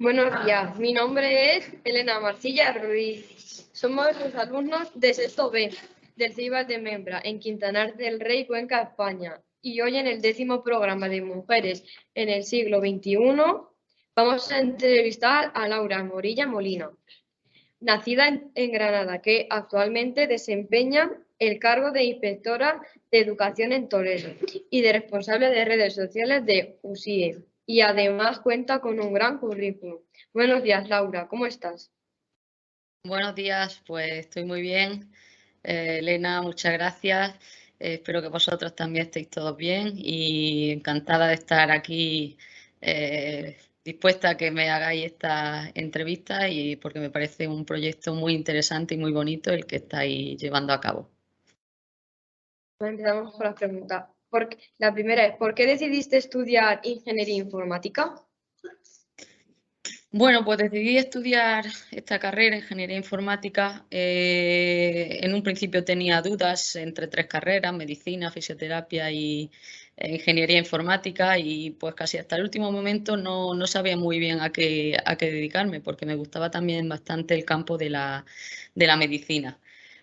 Buenos días, mi nombre es Elena Marcilla Ruiz. Somos los alumnos de sexto B del CIBAS de Membra en Quintanar del Rey, Cuenca, España. Y hoy en el 10º programa de Mujeres en el siglo XXI vamos a entrevistar a Laura Morilla Molina, nacida en Granada, que actualmente desempeña el cargo de inspectora de educación en Toledo y de responsable de redes sociales de USIE. Y además cuenta con un gran currículum. Buenos días, Laura, ¿cómo estás? Buenos días, pues estoy muy bien. Elena, muchas gracias. Espero que vosotros también estéis todos bien y encantada de estar aquí, dispuesta a que me hagáis esta entrevista y porque me parece un proyecto muy interesante y muy bonito el que estáis llevando a cabo. Empezamos con las preguntas. La primera es, ¿por qué decidiste estudiar ingeniería informática? Bueno, pues decidí estudiar esta carrera, ingeniería informática. En un principio tenía dudas entre tres carreras, medicina, fisioterapia y ingeniería informática, y pues casi hasta el último momento no sabía muy bien a qué dedicarme, porque me gustaba también bastante el campo de la medicina.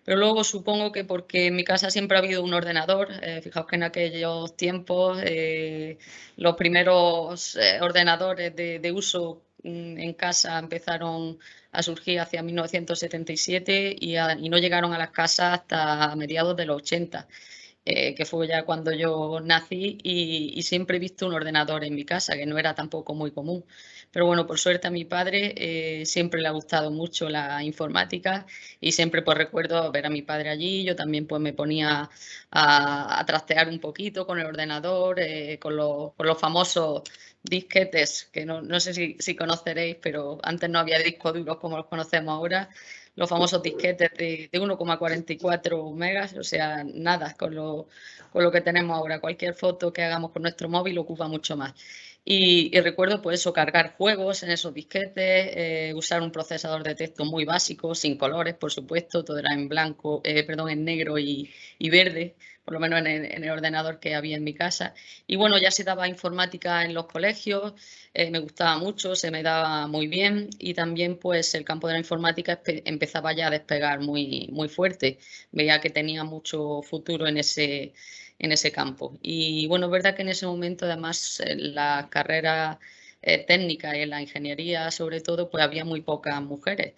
Pero luego supongo que porque en mi casa siempre ha habido un ordenador, fijaos que en aquellos tiempos los primeros ordenadores de uso en casa empezaron a surgir hacia 1977 y no llegaron a las casas hasta mediados de los 80, que fue ya cuando yo nací, y siempre he visto un ordenador en mi casa, que no era tampoco muy común. Pero bueno, por suerte a mi padre siempre le ha gustado mucho la informática y siempre pues recuerdo ver a mi padre allí. Yo también pues me ponía a trastear un poquito con el ordenador, con los famosos disquetes, que no sé si conoceréis, pero antes no había discos duros como los conocemos ahora, los famosos disquetes de 1,44 megas, o sea, nada con lo que tenemos ahora. Cualquier foto que hagamos con nuestro móvil ocupa mucho más. Y recuerdo pues eso, cargar juegos en esos disquetes, usar un procesador de texto muy básico, sin colores, por supuesto, todo era en blanco, perdón, en negro y verde, por lo menos en el ordenador que había en mi casa. Y bueno, ya se daba informática en los colegios, me gustaba mucho, se me daba muy bien, y también pues el campo de la informática empezaba ya a despegar muy, muy fuerte. Veía que tenía mucho futuro en ese campo. Y bueno, es verdad que en ese momento además en la carrera técnica y en la ingeniería sobre todo, pues había muy pocas mujeres.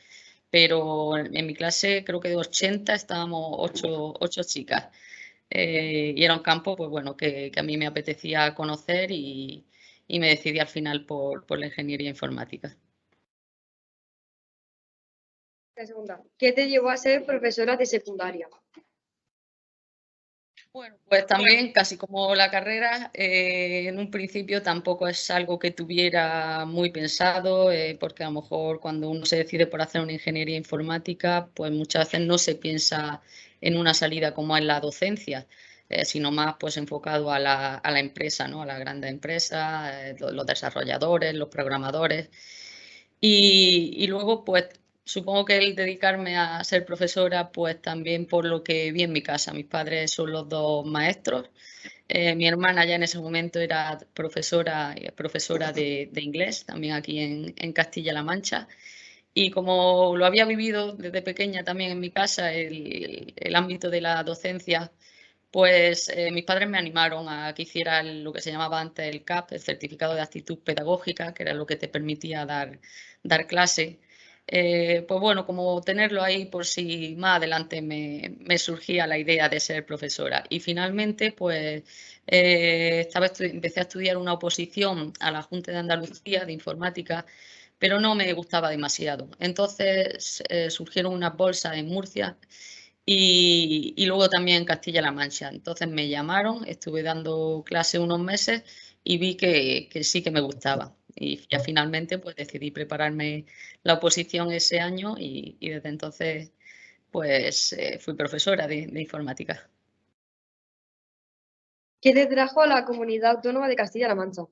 Pero en mi clase creo que de 80 estábamos ocho chicas. Y era un campo, pues bueno, que a mí me apetecía conocer, y me decidí al final por la ingeniería informática. La segunda, ¿qué te llevó a ser profesora de secundaria? Bueno, pues también, casi como la carrera, en un principio tampoco es algo que tuviera muy pensado, porque a lo mejor cuando uno se decide por hacer una ingeniería informática, pues muchas veces no se piensa en una salida como en la docencia, sino más pues enfocado a la empresa, ¿no? A la grande empresa, los desarrolladores, los programadores. Y luego, pues supongo que el dedicarme a ser profesora, pues también por lo que vi en mi casa. Mis padres son los dos maestros. Mi hermana ya en ese momento era profesora de inglés, también aquí en Castilla-La Mancha. Y como lo había vivido desde pequeña también en mi casa, el ámbito de la docencia, pues mis padres me animaron a que hiciera lo que se llamaba antes el CAP, el Certificado de Actitud Pedagógica, que era lo que te permitía dar clase. Pues bueno, como tenerlo ahí por si más adelante me surgía la idea de ser profesora. Y finalmente, pues empecé a estudiar una oposición a la Junta de Andalucía de Informática, pero no me gustaba demasiado. Entonces surgieron unas bolsas en Murcia y luego también en Castilla-La Mancha. Entonces me llamaron, estuve dando clase unos meses y vi que sí que me gustaba. Y ya finalmente pues decidí prepararme la oposición ese año, y desde entonces pues fui profesora de informática. ¿Qué te trajo a la comunidad autónoma de Castilla-La Mancha?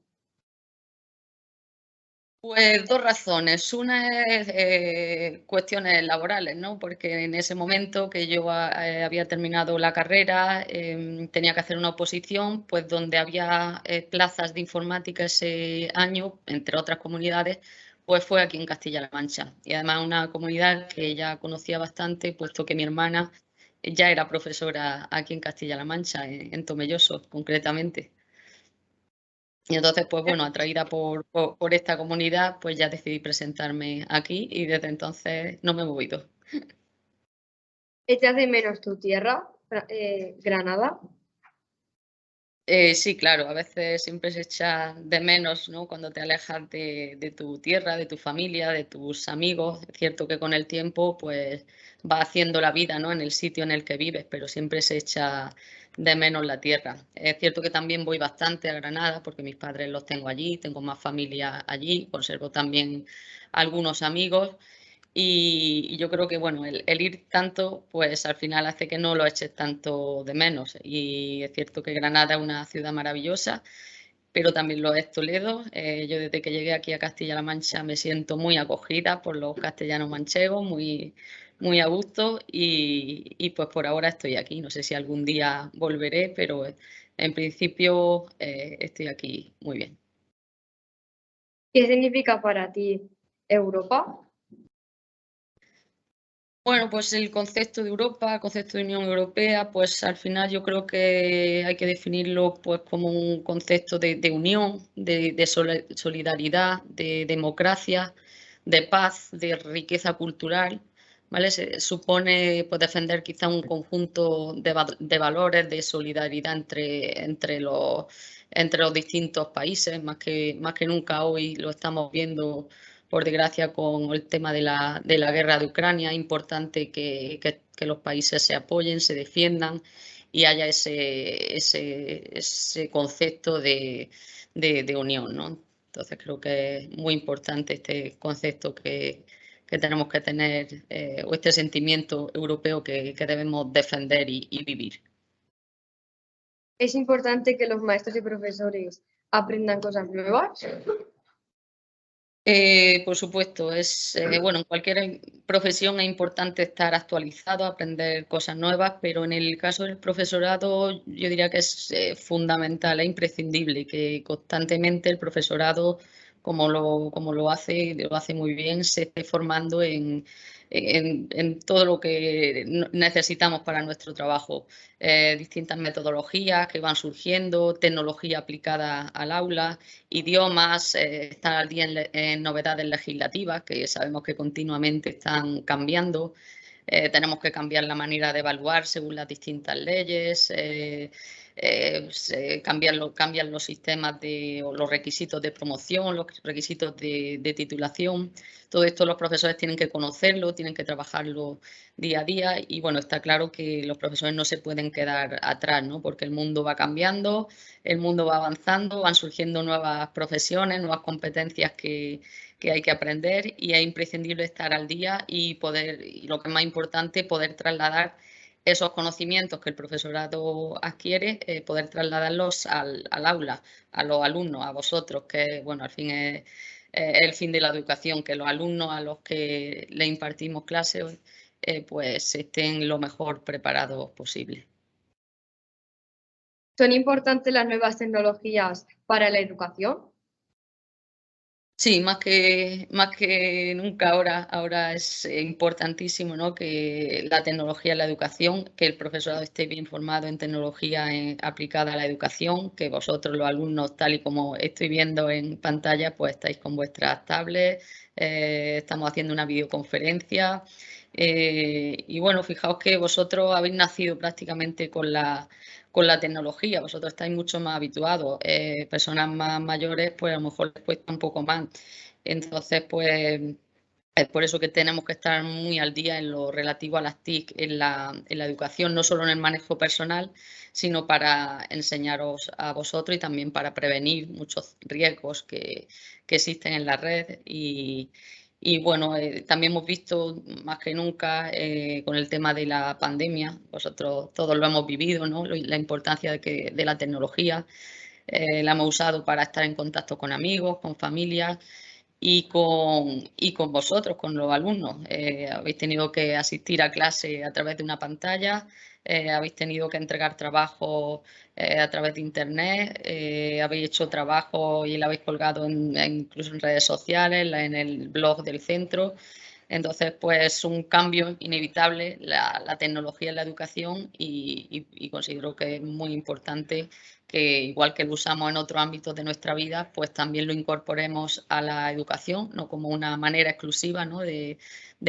Pues dos razones. Una es cuestiones laborales, ¿no? Porque en ese momento que yo había terminado la carrera, tenía que hacer una oposición, pues donde había plazas de informática ese año, entre otras comunidades, pues fue aquí en Castilla-La Mancha. Y además una comunidad que ya conocía bastante, puesto que mi hermana ya era profesora aquí en Castilla-La Mancha, en Tomelloso concretamente. Y entonces, pues bueno, atraída por esta comunidad, pues ya decidí presentarme aquí y desde entonces no me he movido. ¿Echas de menos tu tierra, Granada? Sí, claro, a veces siempre se echa de menos, ¿no? Cuando te alejas de tu tierra, de tu familia, de tus amigos. Es cierto que con el tiempo, pues va haciendo la vida, ¿no? En el sitio en el que vives, pero siempre se echa de menos la tierra. Es cierto que también voy bastante a Granada porque mis padres los tengo allí, tengo más familia allí, conservo también algunos amigos. Y yo creo que, bueno, el ir tanto, pues al final hace que no lo eches tanto de menos. Y es cierto que Granada es una ciudad maravillosa, pero también lo es Toledo. Yo desde que llegué aquí a Castilla-La Mancha me siento muy acogida por los castellanos manchegos, muy a gusto y pues por ahora estoy aquí. No sé si algún día volveré, pero en principio estoy aquí muy bien. ¿Qué significa para ti Europa? Bueno, pues el concepto de Europa, el concepto de Unión Europea, pues al final yo creo que hay que definirlo pues como un concepto de unión, de solidaridad, de democracia, de paz, de riqueza cultural, ¿vale? Supone pues defender quizá un conjunto de valores, de solidaridad entre los distintos países, más que nunca hoy lo estamos viendo por desgracia, con el tema de la guerra de Ucrania. Es importante que los países se apoyen, se defiendan y haya ese concepto de unión, ¿no? Entonces creo que es muy importante este concepto que tenemos que tener o este sentimiento europeo que debemos defender y vivir. ¿Es importante que los maestros y profesores aprendan cosas nuevas? Por supuesto, bueno, en cualquier profesión es importante estar actualizado, aprender cosas nuevas, pero en el caso del profesorado yo diría que es fundamental, es imprescindible que constantemente el profesorado, como lo hace muy bien, se esté formando en todo lo que necesitamos para nuestro trabajo. Distintas metodologías que van surgiendo, tecnología aplicada al aula, idiomas, estar al día en novedades legislativas que sabemos que continuamente están cambiando. Tenemos que cambiar la manera de evaluar según las distintas leyes, cambian los sistemas o los requisitos de promoción, los requisitos de titulación. Todo esto los profesores tienen que conocerlo, tienen que trabajarlo día a día y bueno, está claro que los profesores no se pueden quedar atrás, ¿no? Porque el mundo va cambiando, el mundo va avanzando, van surgiendo nuevas profesiones, nuevas competencias que hay que aprender y es imprescindible estar al día y poder, y lo que es más importante, poder trasladar esos conocimientos que el profesorado adquiere, poder trasladarlos al aula, a los alumnos, a vosotros, que bueno, al fin es el fin de la educación, que los alumnos a los que le impartimos clases pues estén lo mejor preparados posible. ¿Son importantes las nuevas tecnologías para la educación? Sí, más que nunca ahora es importantísimo, ¿no? Que la tecnología en la educación, que el profesorado esté bien formado en tecnología aplicada a la educación, que vosotros los alumnos, tal y como estoy viendo en pantalla, pues estáis con vuestras tablets, estamos haciendo una videoconferencia y bueno, fijaos que vosotros habéis nacido prácticamente con la tecnología, vosotros estáis mucho más habituados, personas más mayores pues a lo mejor les cuesta un poco más. Entonces, pues es por eso que tenemos que estar muy al día en lo relativo a las TIC en la educación, no solo en el manejo personal, sino para enseñaros a vosotros y también para prevenir muchos riesgos que existen en la red. Y bueno, también hemos visto más que nunca con el tema de la pandemia, vosotros todos lo hemos vivido, ¿no? La importancia de la tecnología. La hemos usado para estar en contacto con amigos, con familias y con vosotros, con los alumnos. Habéis tenido que asistir a clase a través de una pantalla, habéis tenido que entregar trabajo a través de internet, habéis hecho trabajo y lo habéis colgado incluso en redes sociales, en el blog del centro. Entonces, pues un cambio inevitable, la tecnología en la educación y considero que es muy importante que, igual que lo usamos en otros ámbitos de nuestra vida, pues también lo incorporemos a la educación, no como una manera exclusiva, ¿no?, de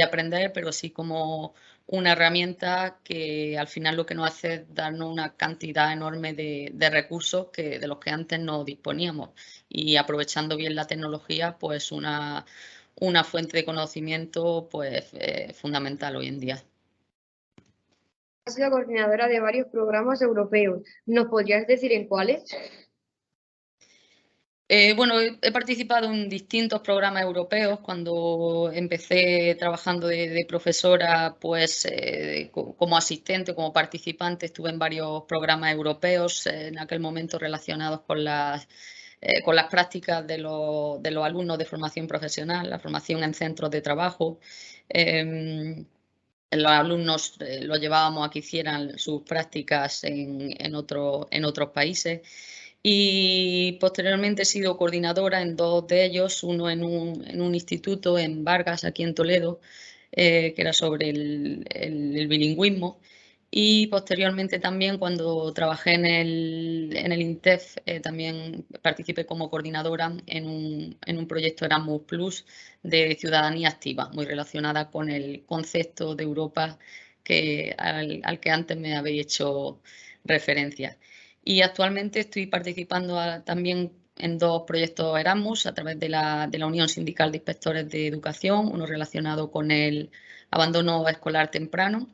aprender, pero sí como una herramienta que al final lo que nos hace es darnos una cantidad enorme de recursos de los que antes no disponíamos, y aprovechando bien la tecnología, pues una fuente de conocimiento pues fundamental hoy en día. Has sido coordinadora de varios programas europeos. ¿Nos podrías decir en cuáles? Bueno, he participado en distintos programas europeos. Cuando empecé trabajando de profesora, pues como asistente, como participante, estuve en varios programas europeos, en aquel momento relacionados con las prácticas de los alumnos de formación profesional, la formación en centros de trabajo. Los alumnos los llevábamos a que hicieran sus prácticas en otros países. Y posteriormente he sido coordinadora en dos de ellos, uno en un instituto en Vargas, aquí en Toledo, que era sobre el bilingüismo. Y posteriormente también, cuando trabajé en el INTEF, también participé como coordinadora en un proyecto Erasmus Plus de ciudadanía activa, muy relacionada con el concepto de Europa al que antes me habéis hecho referencia. Y actualmente estoy participando también en dos proyectos Erasmus a través de la Unión Sindical de Inspectores de Educación, uno relacionado con el abandono escolar temprano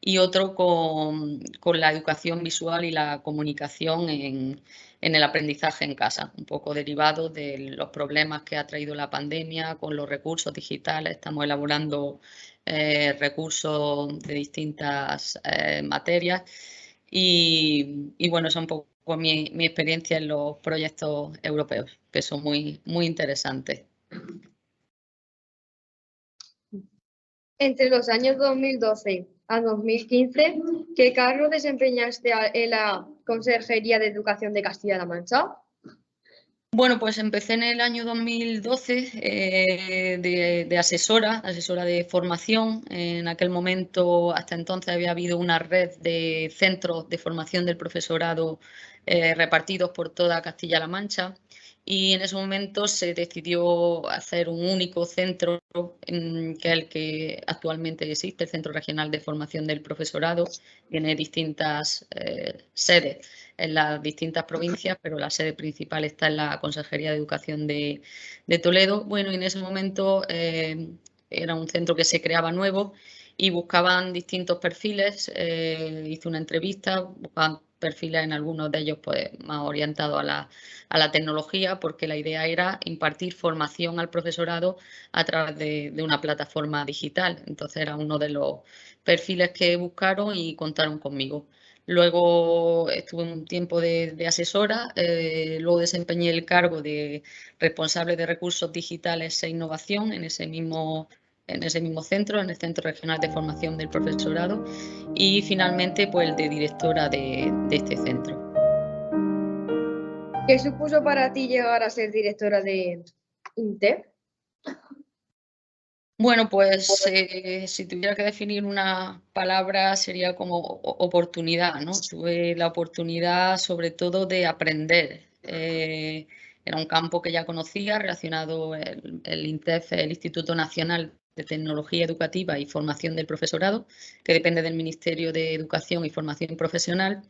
y otro con la educación visual y la comunicación en el aprendizaje en casa, un poco derivado de los problemas que ha traído la pandemia con los recursos digitales. Estamos elaborando recursos de distintas materias y bueno, es un poco mi experiencia en los proyectos europeos, que son muy, muy interesantes. Entre los años 2012 a 2015, ¿qué cargo desempeñaste en la Consejería de Educación de Castilla-La Mancha? Bueno, pues empecé en el año 2012 de asesora de formación. En aquel momento, hasta entonces, había habido una red de centros de formación del profesorado repartidos por toda Castilla-La Mancha, y en ese momento se decidió hacer un único centro, que es el que actualmente existe, el Centro Regional de Formación del Profesorado. Tiene distintas sedes en las distintas provincias, pero la sede principal está en la Consejería de Educación de Toledo. Bueno, y en ese momento era un centro que se creaba nuevo y buscaban distintos perfiles. Hice una entrevista, buscaban perfiles, en algunos de ellos pues más orientados a la tecnología, porque la idea era impartir formación al profesorado a través de una plataforma digital. Entonces era uno de los perfiles que buscaron y contaron conmigo. Luego estuve un tiempo de asesora, luego desempeñé el cargo de responsable de recursos digitales e innovación en ese mismo centro, en el Centro Regional de Formación del Profesorado, y finalmente pues el de directora de este centro. ¿Qué supuso para ti llegar a ser directora de INTEF? Bueno, pues si tuviera que definir una palabra sería como oportunidad, ¿no? Tuve la oportunidad sobre todo de aprender. Era un campo que ya conocía, relacionado el INTEF, el Instituto Nacional de Tecnología Educativa y Formación del Profesorado, que depende del Ministerio de Educación y Formación Profesional.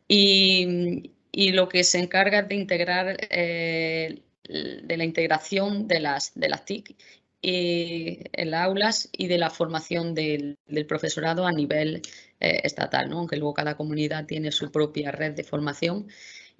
Y lo que se encarga es de integrar, de la integración de las TIC en las aulas y de la formación del profesorado a nivel estatal, ¿no? Aunque luego cada comunidad tiene su propia red de formación.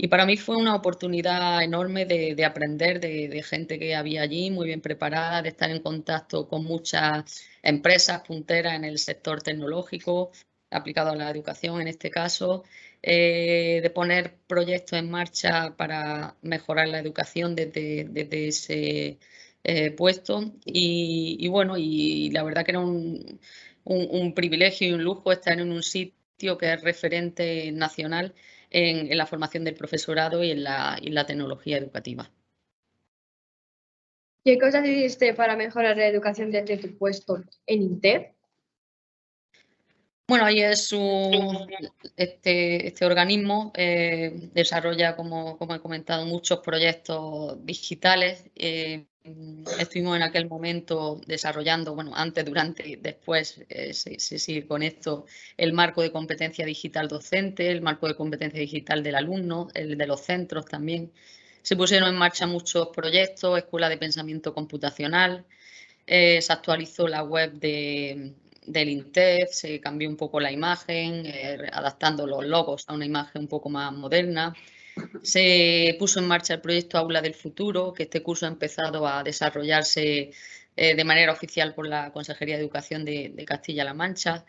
Y para mí fue una oportunidad enorme de aprender de gente que había allí, muy bien preparada, de estar en contacto con muchas empresas punteras en el sector tecnológico, aplicado a la educación en este caso, de poner proyectos en marcha para mejorar la educación desde ese puesto. Y bueno, y la verdad que era un privilegio y un lujo estar en un sitio que es referente nacional en la formación del profesorado y en la tecnología educativa. ¿Qué cosas hiciste para mejorar la educación desde tu puesto en INTEF? Bueno, ahí este organismo desarrolla, como he comentado, muchos proyectos digitales. Estuvimos en aquel momento desarrollando, bueno, antes, durante y después se sigue con esto, el marco de competencia digital docente, el marco de competencia digital del alumno, el de los centros también. Se pusieron en marcha muchos proyectos, escuela de pensamiento computacional, se actualizó la web del INTEF, se cambió un poco la imagen, adaptando los logos a una imagen un poco más moderna. Se puso en marcha el proyecto Aula del Futuro, que este curso ha empezado a desarrollarse de manera oficial por la Consejería de Educación de Castilla-La Mancha.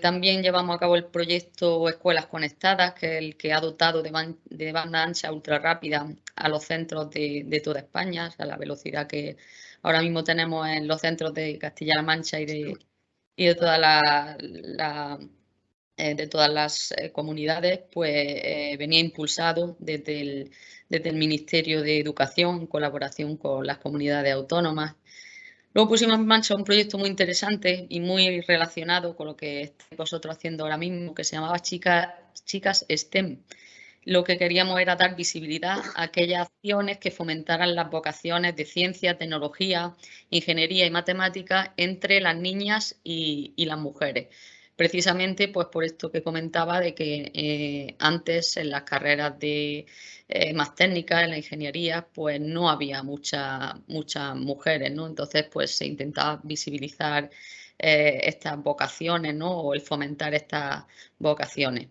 También llevamos a cabo el proyecto Escuelas Conectadas, que es el que ha dotado de banda ancha ultra rápida a los centros de toda España, o sea, la velocidad que ahora mismo tenemos en los centros de Castilla-La Mancha y de todas las comunidades, pues venía impulsado desde el Ministerio de Educación en colaboración con las comunidades autónomas. Luego pusimos en marcha un proyecto muy interesante y muy relacionado con lo que estáis vosotros haciendo ahora mismo, que se llamaba Chicas STEM. Lo que queríamos era dar visibilidad a aquellas acciones que fomentaran las vocaciones de ciencia, tecnología, ingeniería y matemáticas entre las niñas y las mujeres. Precisamente pues por esto que comentaba de que antes en las carreras más técnicas, en la ingeniería, pues no había muchas mujeres, ¿no? Entonces pues se intentaba visibilizar estas vocaciones, ¿no? O el fomentar estas vocaciones.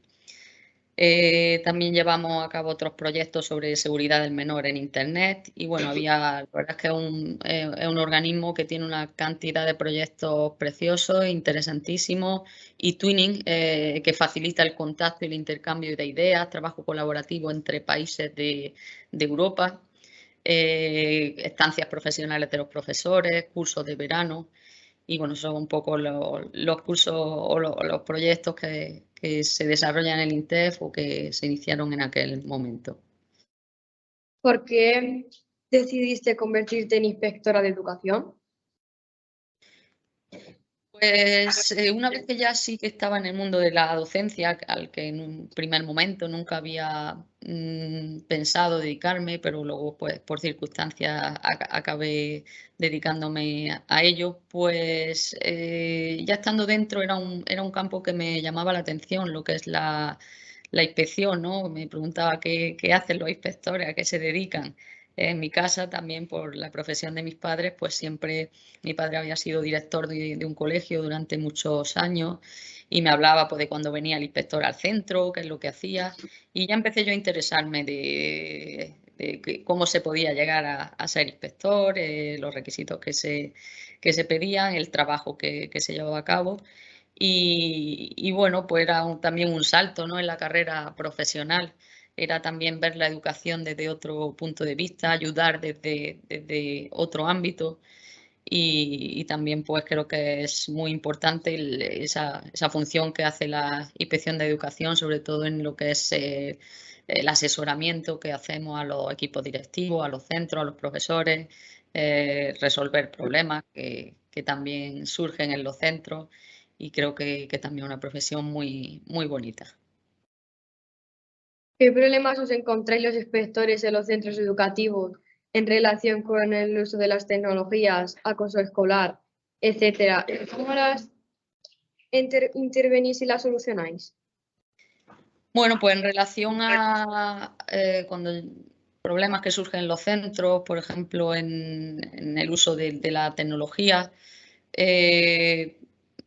También llevamos a cabo otros proyectos sobre seguridad del menor en Internet y bueno, la verdad es que es un organismo que tiene una cantidad de proyectos preciosos, interesantísimos y Twinning, que facilita el contacto y el intercambio de ideas, trabajo colaborativo entre países de Europa, estancias profesionales de los profesores, cursos de verano. Y bueno, son un poco los cursos o los proyectos que se desarrollan en el INTEF o que se iniciaron en aquel momento. ¿Por qué decidiste convertirte en inspectora de educación? Pues una vez que ya sí que estaba en el mundo de la docencia, al que en un primer momento nunca había pensado dedicarme, pero luego pues por circunstancias acabé dedicándome a ello, pues ya estando dentro era un campo que me llamaba la atención, lo que es la inspección, ¿no? Me preguntaba qué hacen los inspectores, a qué se dedican. En mi casa también por la profesión de mis padres, pues siempre mi padre había sido director de un colegio durante muchos años y me hablaba pues, de cuando venía el inspector al centro, qué es lo que hacía y ya empecé yo a interesarme de cómo se podía llegar a ser inspector, los requisitos que se pedían, el trabajo que se llevaba a cabo. Y bueno, pues era también un salto, ¿no? En la carrera profesional. Era también ver la educación desde otro punto de vista, ayudar desde otro ámbito. Y también pues creo que es muy importante esa función que hace la Inspección de Educación, sobre todo en lo que es el asesoramiento que hacemos a los equipos directivos, a los centros, a los profesores, resolver problemas que también surgen en los centros y creo que también es una profesión muy, muy bonita. ¿Qué problemas os encontráis los inspectores en los centros educativos en relación con el uso de las tecnologías, acoso escolar, etcétera? ¿Cómo las intervenís y las solucionáis? Bueno, pues en relación a cuando problemas que surgen en los centros, por ejemplo, en el uso de la tecnología,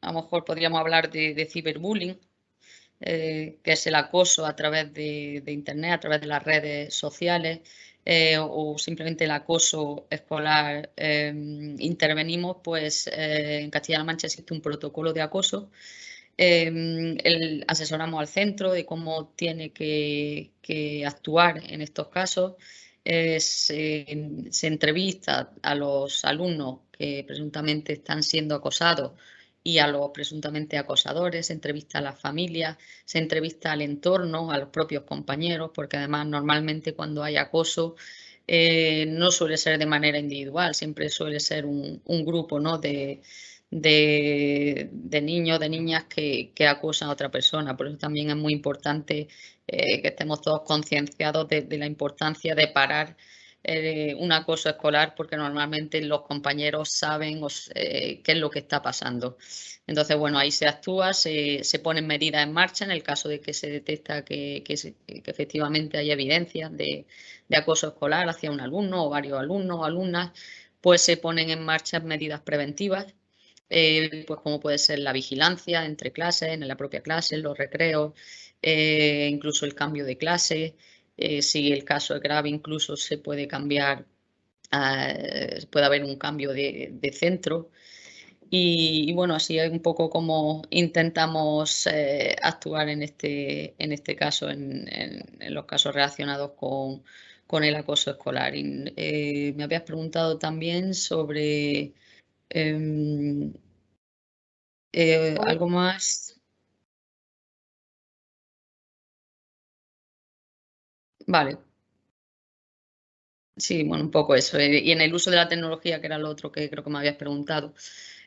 a lo mejor podríamos hablar de ciberbullying, que es el acoso a través de Internet, a través de las redes sociales, o simplemente el acoso escolar. Intervenimos, pues en Castilla-La Mancha existe un protocolo de acoso. Asesoramos al centro de cómo tiene que actuar en estos casos. Se entrevista a los alumnos que presuntamente están siendo acosados y a los presuntamente acosadores, se entrevista a las familias, se entrevista al entorno, a los propios compañeros, porque además normalmente cuando hay acoso no suele ser de manera individual, siempre suele ser un grupo, ¿no? de niños, de niñas que acusan a otra persona. Por eso también es muy importante que estemos todos concienciados de la importancia de parar un acoso escolar, porque normalmente los compañeros saben qué es lo que está pasando. Entonces, bueno, ahí se actúa, se ponen medidas en marcha en el caso de que se detecta que efectivamente hay evidencias de acoso escolar hacia un alumno o varios alumnos o alumnas, pues se ponen en marcha medidas preventivas, pues como puede ser la vigilancia entre clases, en la propia clase, en los recreos, incluso el cambio de clase. Si el caso es grave, incluso se puede cambiar, puede haber un cambio de centro. Y bueno, así es un poco como intentamos actuar en este caso, en los casos relacionados con el acoso escolar. Y, me habías preguntado también sobre em, algo más. Vale, sí, bueno, un poco eso. Y en el uso de la tecnología, que era lo otro que creo que me habías preguntado.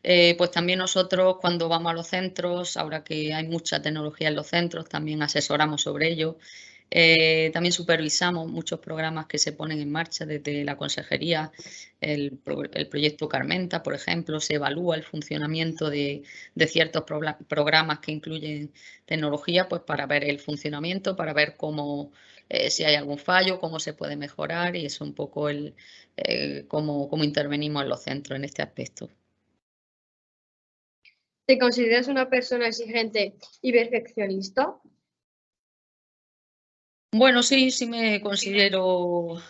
Pues también nosotros cuando vamos a los centros, ahora que hay mucha tecnología en los centros, también asesoramos sobre ello. También supervisamos muchos programas que se ponen en marcha desde la consejería. El proyecto Carmenta, por ejemplo, se evalúa el funcionamiento de ciertos programas que incluyen tecnología, pues para ver el funcionamiento, para ver cómo, si hay algún fallo, cómo se puede mejorar, y es un poco cómo intervenimos en los centros en este aspecto. ¿Te consideras una persona exigente y perfeccionista? Bueno, sí me considero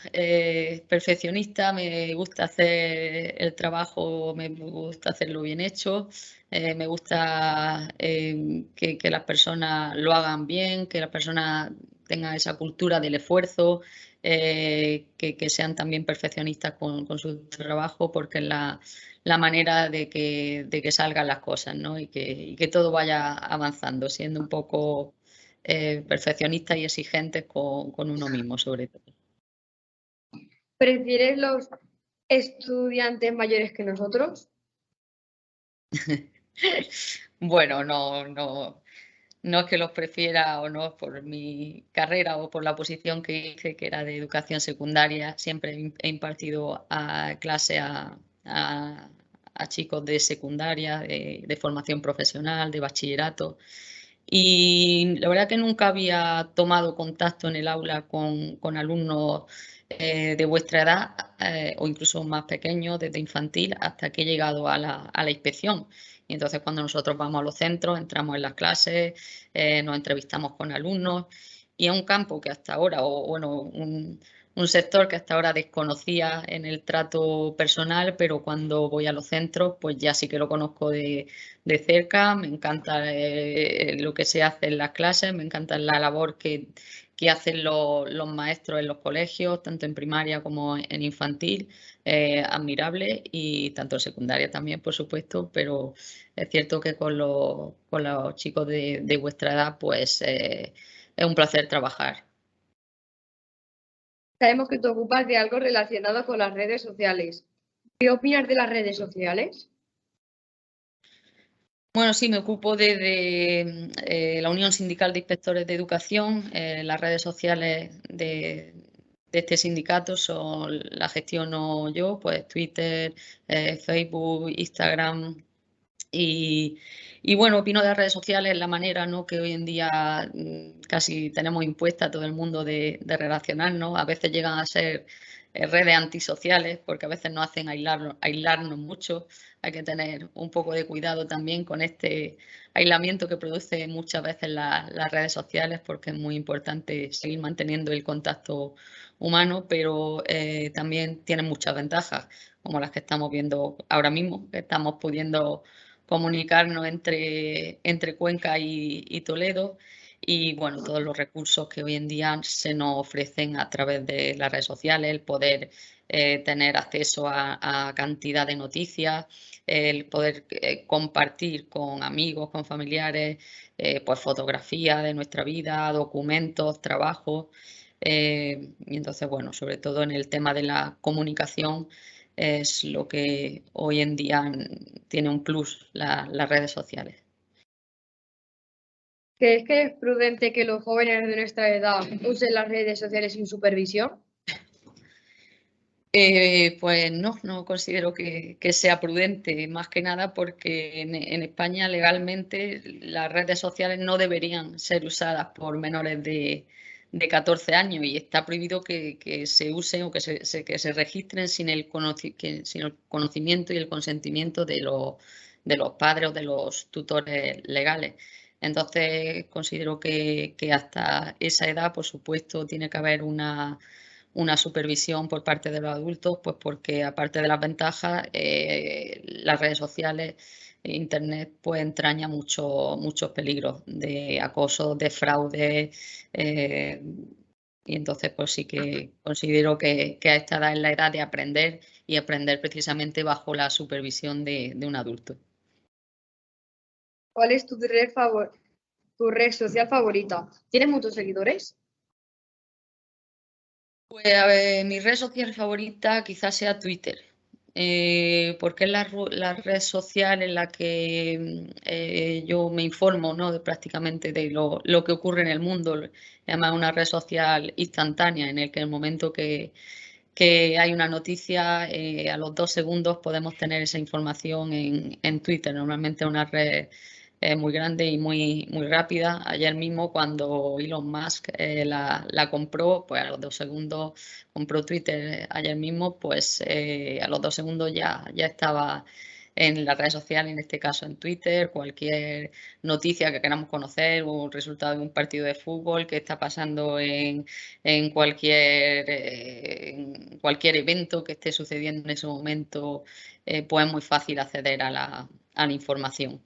perfeccionista, me gusta hacer el trabajo, me gusta hacerlo bien hecho, me gusta que las personas lo hagan bien, que las personas tengan esa cultura del esfuerzo, que sean también perfeccionistas con su trabajo, porque es la manera de que salgan las cosas, ¿no? Y que todo vaya avanzando, siendo un poco perfeccionistas y exigentes con uno mismo, sobre todo. ¿Prefieres los estudiantes mayores que nosotros? Bueno, no es que los prefiera o no por mi carrera o por la posición que hice, que era de educación secundaria. Siempre he impartido clase a chicos de secundaria, de formación profesional, de bachillerato. Y la verdad que nunca había tomado contacto en el aula con alumnos de vuestra edad o incluso más pequeños, desde infantil hasta que he llegado a la inspección. Y entonces cuando nosotros vamos a los centros, entramos en las clases, nos entrevistamos con alumnos, y es un campo que hasta ahora, o bueno, un sector que hasta ahora desconocía en el trato personal, pero cuando voy a los centros, pues ya sí que lo conozco de cerca. Me encanta lo que se hace en las clases, me encanta la labor que hacen los maestros en los colegios, tanto en primaria como en infantil, admirable, y tanto en secundaria también, por supuesto, pero es cierto que con los chicos de vuestra edad, pues es un placer trabajar. Sabemos que te ocupas de algo relacionado con las redes sociales. ¿Qué opinas de las redes sociales? Bueno, sí, me ocupo de la Unión Sindical de Inspectores de Educación. Las redes sociales de este sindicato las gestiono yo, pues Twitter, Facebook, Instagram. Y bueno, opino de las redes sociales, la manera, ¿no?, que hoy en día casi tenemos impuesta a todo el mundo de relacionarnos. A veces llegan a ser redes antisociales, porque a veces nos hacen aislarnos mucho. Hay que tener un poco de cuidado también con este aislamiento que produce muchas veces las redes sociales, porque es muy importante seguir manteniendo el contacto humano, pero también tienen muchas ventajas, como las que estamos viendo ahora mismo, que estamos pudiendo comunicarnos entre Cuenca y Toledo, y bueno, todos los recursos que hoy en día se nos ofrecen a través de las redes sociales, el poder tener acceso a cantidad de noticias, el poder compartir con amigos, con familiares, pues fotografías de nuestra vida, documentos, trabajos. Y entonces, bueno, sobre todo en el tema de la comunicación es lo que hoy en día tiene un plus las redes sociales. ¿Crees que es prudente que los jóvenes de nuestra edad usen las redes sociales sin supervisión? Pues no considero que sea prudente, más que nada porque en España legalmente las redes sociales no deberían ser usadas por menores de 14 años y está prohibido que se usen o que se registren sin el conocimiento y el consentimiento de los padres o de los tutores legales. Entonces considero que hasta esa edad, por supuesto, tiene que haber una supervisión por parte de los adultos, pues porque aparte de las ventajas, las redes sociales, Internet, pues entraña muchos peligros de acoso, de fraude, y entonces pues sí que considero que a esta edad es la edad de aprender y aprender precisamente bajo la supervisión de un adulto. ¿Cuál es tu red social favorita? ¿Tienes muchos seguidores? Pues a ver, mi red social favorita quizás sea Twitter, porque es la red social en la que yo me informo, ¿no? Prácticamente de lo que ocurre en el mundo. Además, una red social instantánea en el que en el momento que hay una noticia, a los 2 segundos podemos tener esa información en Twitter. Normalmente una red muy grande y muy rápida. Ayer mismo cuando Elon Musk la compró, pues a los 2 segundos compró Twitter ayer mismo, pues a los 2 segundos ya estaba en las redes sociales, en este caso en Twitter, cualquier noticia que queramos conocer o el resultado de un partido de fútbol que está pasando en cualquier evento que esté sucediendo en ese momento, pues es muy fácil acceder a la información.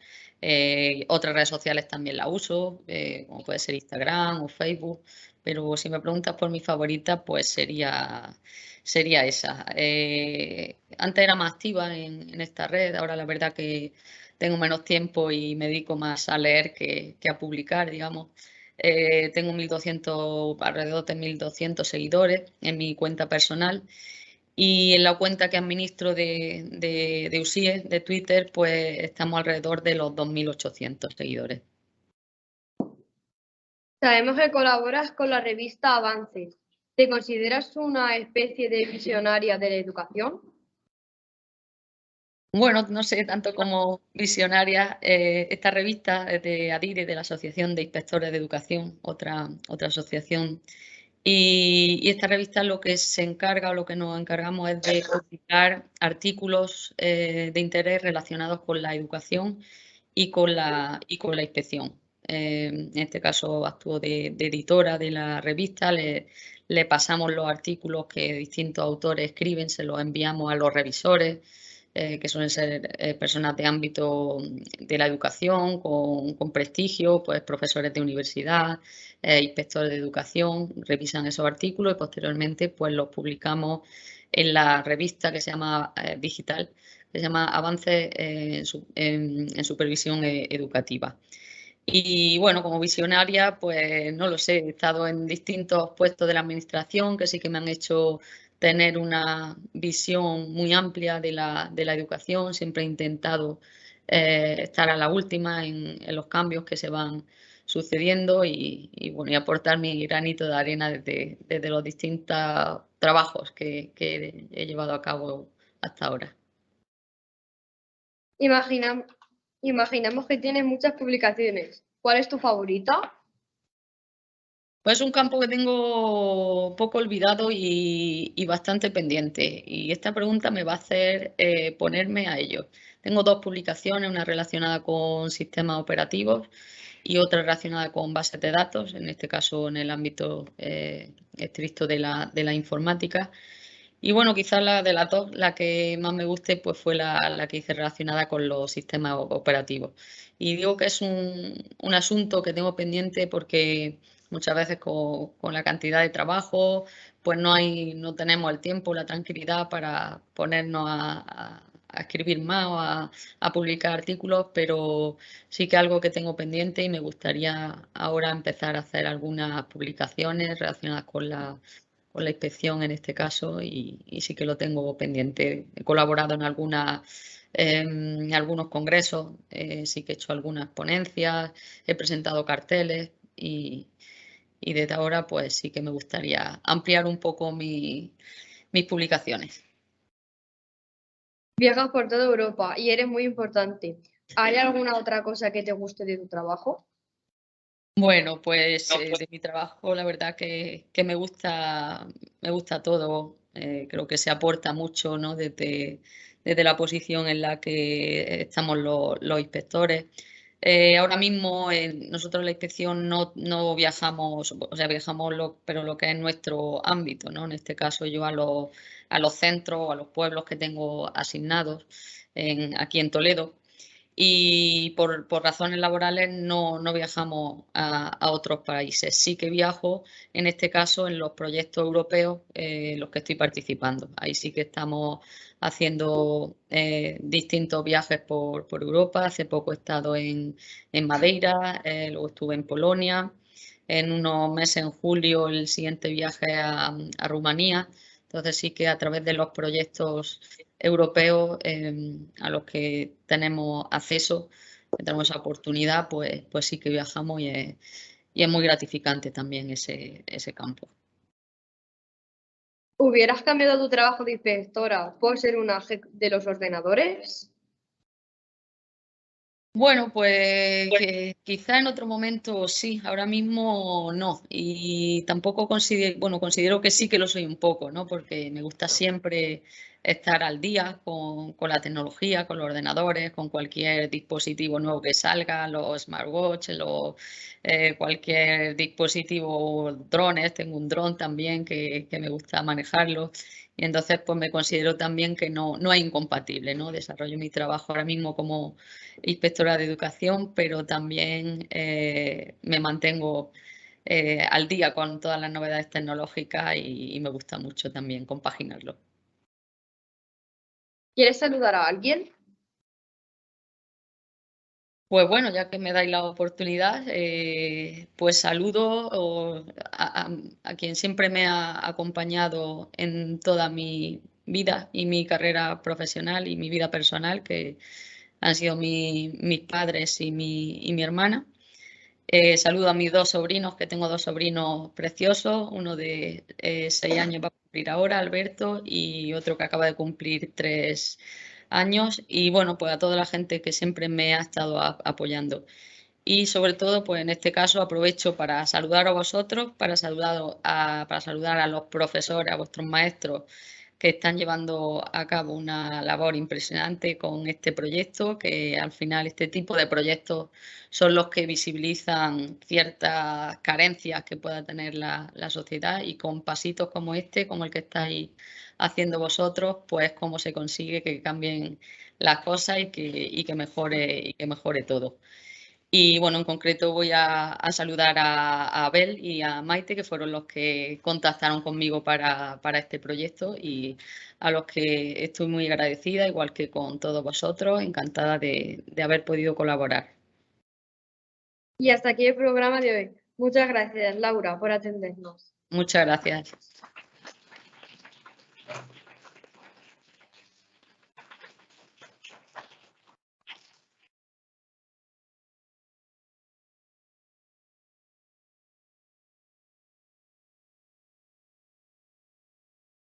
Otras redes sociales también la uso, como puede ser Instagram o Facebook, pero si me preguntas por mi favorita, pues sería esa. Antes era más activa en esta red, ahora la verdad que tengo menos tiempo y me dedico más a leer que a publicar, digamos. Tengo alrededor de 1.200 seguidores en mi cuenta personal y en la cuenta que administro de USIE, de Twitter, pues estamos alrededor de los 2.800 seguidores. Sabemos que colaboras con la revista Avances. ¿Te consideras una especie de visionaria de la educación? Bueno, no sé, tanto como visionaria, esta revista es de ADIRE, de la Asociación de Inspectores de Educación, otra asociación. Y esta revista lo que se encarga o lo que nos encargamos es de publicar artículos de interés relacionados con la educación y con la inspección. En este caso actúo de editora de la revista, le pasamos los artículos que distintos autores escriben, se los enviamos a los revisores, que suelen ser personas de ámbito de la educación con prestigio, pues profesores de universidad, inspectores de educación, revisan esos artículos y posteriormente pues los publicamos en la revista que se llama digital, que se llama Avances en Supervisión Educativa. Y bueno, como visionaria, pues no lo sé, he estado en distintos puestos de la administración que sí que me han hecho tener una visión muy amplia de la educación. Siempre he intentado estar a la última en los cambios que se van sucediendo y bueno, y aportar mi granito de arena desde los distintos trabajos que he llevado a cabo hasta ahora. Imaginamos que tienes muchas publicaciones. ¿Cuál es tu favorita? Pues es un campo que tengo poco olvidado y bastante pendiente. Y esta pregunta me va a hacer ponerme a ello. Tengo 2 publicaciones, una relacionada con sistemas operativos y otra relacionada con bases de datos, en este caso en el ámbito estricto de la informática. Y bueno, quizás la de las dos, la que más me guste, pues fue la que hice relacionada con los sistemas operativos. Y digo que es un asunto que tengo pendiente porque muchas veces con la cantidad de trabajo, pues no tenemos el tiempo, la tranquilidad para ponernos a escribir más o a publicar artículos, pero sí que algo que tengo pendiente y me gustaría ahora empezar a hacer algunas publicaciones relacionadas con la inspección en este caso y sí que lo tengo pendiente. He colaborado en algunos congresos, sí que he hecho algunas ponencias, he presentado carteles y desde ahora pues sí que me gustaría ampliar un poco mis publicaciones. Viajas por toda Europa y eres muy importante. ¿Hay alguna otra cosa que te guste de tu trabajo? Bueno, pues de mi trabajo la verdad que me gusta todo. Creo que se aporta mucho, ¿no? Desde la posición en la que estamos los inspectores. Ahora mismo nosotros en la inspección no viajamos, o sea, viajamos pero lo que es nuestro ámbito, ¿no? En este caso yo a los centros o a los pueblos que tengo asignados aquí en Toledo y por razones laborales no viajamos a otros países. Sí que viajo, en este caso, en los proyectos europeos en los que estoy participando. Ahí sí que estamos haciendo distintos viajes por Europa. Hace poco he estado en Madeira, luego estuve en Polonia. En unos meses, en julio, el siguiente viaje a Rumanía. Entonces sí que a través de los proyectos europeos a los que tenemos acceso, que tenemos esa oportunidad, pues sí que viajamos y es muy gratificante también ese campo. ¿Hubieras cambiado tu trabajo de inspectora por ser una de los ordenadores? Bueno, pues que quizá en otro momento sí, ahora mismo no. Y tampoco considero que sí que lo soy un poco, ¿no? Porque me gusta siempre estar al día con la tecnología, con los ordenadores, con cualquier dispositivo nuevo que salga, los smartwatch, cualquier dispositivo, drones, tengo un dron también que me gusta manejarlo. Y entonces pues me considero también que no es incompatible, ¿no? Desarrollo mi trabajo ahora mismo como inspectora de educación, pero también me mantengo al día con todas las novedades tecnológicas y me gusta mucho también compaginarlo. ¿Quieres saludar a alguien? Pues bueno, ya que me dais la oportunidad, pues saludo a quien siempre me ha acompañado en toda mi vida y mi carrera profesional y mi vida personal, que han sido mis padres y mi hermana. Saludo a mis dos sobrinos, que tengo dos sobrinos preciosos, uno de 6 años va a cumplir ahora, Alberto, y otro que acaba de cumplir 3 años. Y bueno, pues a toda la gente que siempre me ha estado apoyando. Y sobre todo, pues en este caso aprovecho para saludar a vosotros, para saludar a los profesores, a vuestros maestros que están llevando a cabo una labor impresionante con este proyecto, que al final este tipo de proyectos son los que visibilizan ciertas carencias que pueda tener la sociedad y con pasitos como este, como el que estáis haciendo vosotros, pues cómo se consigue que cambien las cosas y que mejore todo. Y bueno, en concreto voy a saludar a Abel y a Maite, que fueron los que contactaron conmigo para este proyecto y a los que estoy muy agradecida, igual que con todos vosotros, encantada de haber podido colaborar. Y hasta aquí el programa de hoy. Muchas gracias, Laura, por atendernos. Muchas gracias.